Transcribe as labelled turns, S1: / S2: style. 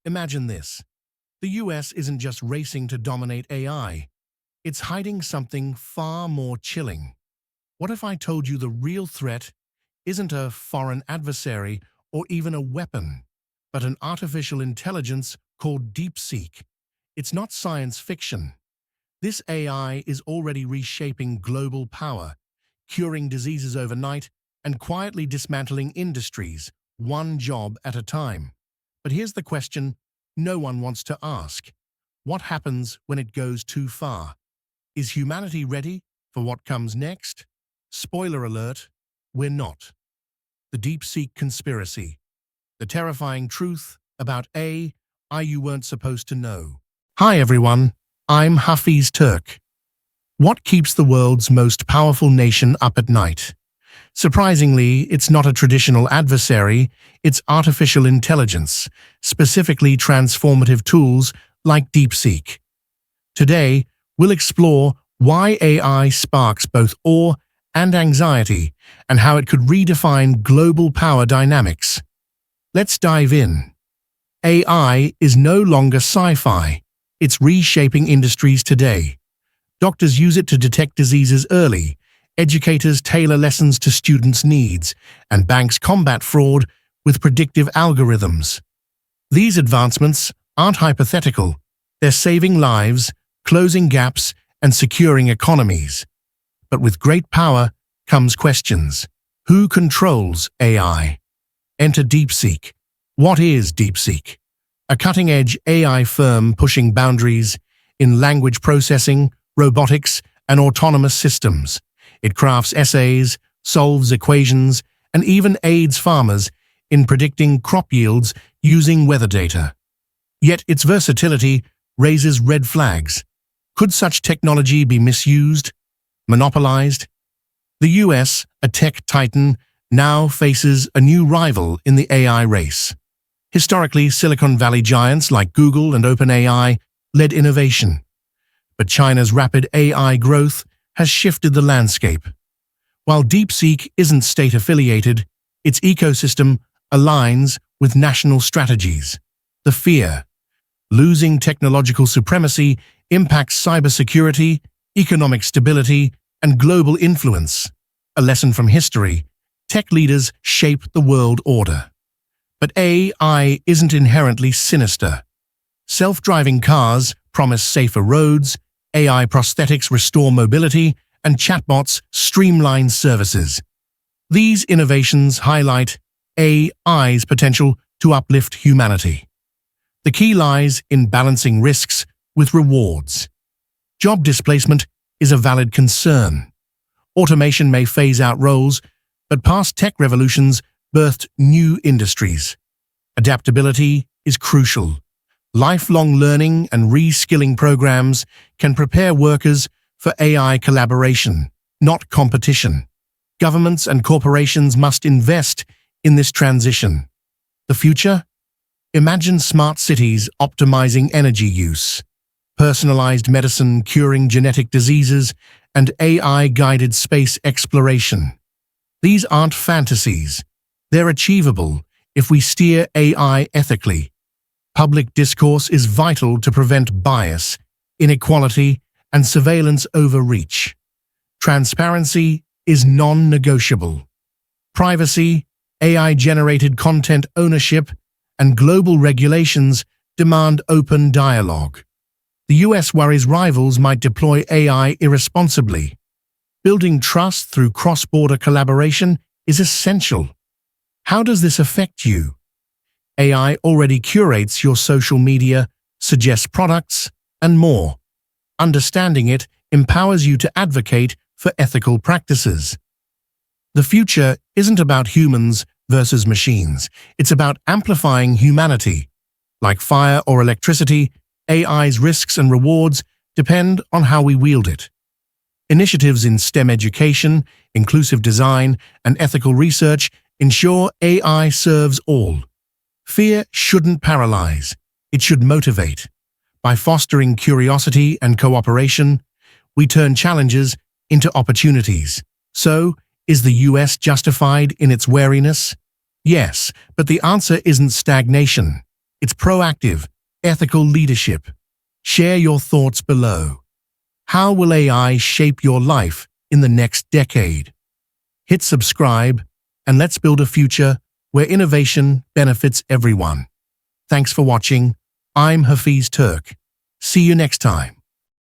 S1: Imagine this. The US isn't just racing to dominate AI. It's hiding something far more chilling. What if I told you the real threat isn't a foreign adversary or even a weapon, but an artificial intelligence called DeepSeek? It's not science fiction. This AI is already reshaping global power, curing diseases overnight, and quietly dismantling industries, one job at a time. But here's the question no one wants to ask. What happens when it goes too far? Is humanity ready for what comes next? Spoiler alert, we're not. The DeepSeek conspiracy. The terrifying truth about AI you weren't supposed to know. Hi everyone, I'm Hafiz Turk. What keeps the world's most powerful nation up at night? Surprisingly, it's not a traditional adversary, it's artificial intelligence, specifically transformative tools like DeepSeek. Today, we'll explore why AI sparks both awe and anxiety, and how it could redefine global power dynamics. Let's dive in. AI is no longer sci-fi. It's reshaping industries today. Doctors use it to detect diseases early, educators tailor lessons to students' needs, and banks combat fraud with predictive algorithms. These advancements aren't hypothetical. They're saving lives, closing gaps, and securing economies. But with great power comes questions. Who controls AI? Enter DeepSeek. What is DeepSeek? A cutting-edge AI firm pushing boundaries in language processing, robotics, and autonomous systems. It crafts essays, solves equations, and even aids farmers in predicting crop yields using weather data. Yet its versatility raises red flags. Could such technology be misused, monopolized? The US, a tech titan, now faces a new rival in the AI race. Historically, Silicon Valley giants like Google and OpenAI led innovation. But China's rapid AI growth has shifted the landscape. While DeepSeek isn't state-affiliated, its ecosystem aligns with national strategies. The fear: losing technological supremacy impacts cybersecurity, economic stability, and global influence. A lesson from history: tech leaders shape the world order. But AI isn't inherently sinister. Self-driving cars promise safer roads, AI prosthetics restore mobility, and chatbots streamline services. These innovations highlight AI's potential to uplift humanity. The key lies in balancing risks with rewards. Job displacement is a valid concern. Automation may phase out roles, but past tech revolutions birthed new industries. Adaptability is crucial. Lifelong learning and reskilling programs can prepare workers for AI collaboration, not competition. Governments and corporations must invest in this transition. The future? Imagine smart cities optimizing energy use, personalized medicine curing genetic diseases, and AI-guided space exploration. These aren't fantasies. They're achievable if we steer AI ethically. Public discourse is vital to prevent bias, inequality, and surveillance overreach. Transparency is non-negotiable. Privacy, AI-generated content ownership, and global regulations demand open dialogue. The US worries rivals might deploy AI irresponsibly. Building trust through cross-border collaboration is essential. How does this affect you? AI already curates your social media, suggests products, and more. Understanding it empowers you to advocate for ethical practices. The future isn't about humans versus machines. It's about amplifying humanity. Like fire or electricity, AI's risks and rewards depend on how we wield it. Initiatives in STEM education, inclusive design, and ethical research ensure AI serves all. Fear shouldn't paralyze. It should motivate. By fostering curiosity and cooperation, we turn challenges into opportunities. So, is the US justified in its wariness? Yes, but the answer isn't stagnation. It's proactive, ethical leadership. Share your thoughts below. How will AI shape your life in the next decade? Hit subscribe, and let's build a future where innovation benefits everyone. Thanks for watching. I'm Hafiz Turk. See you next time.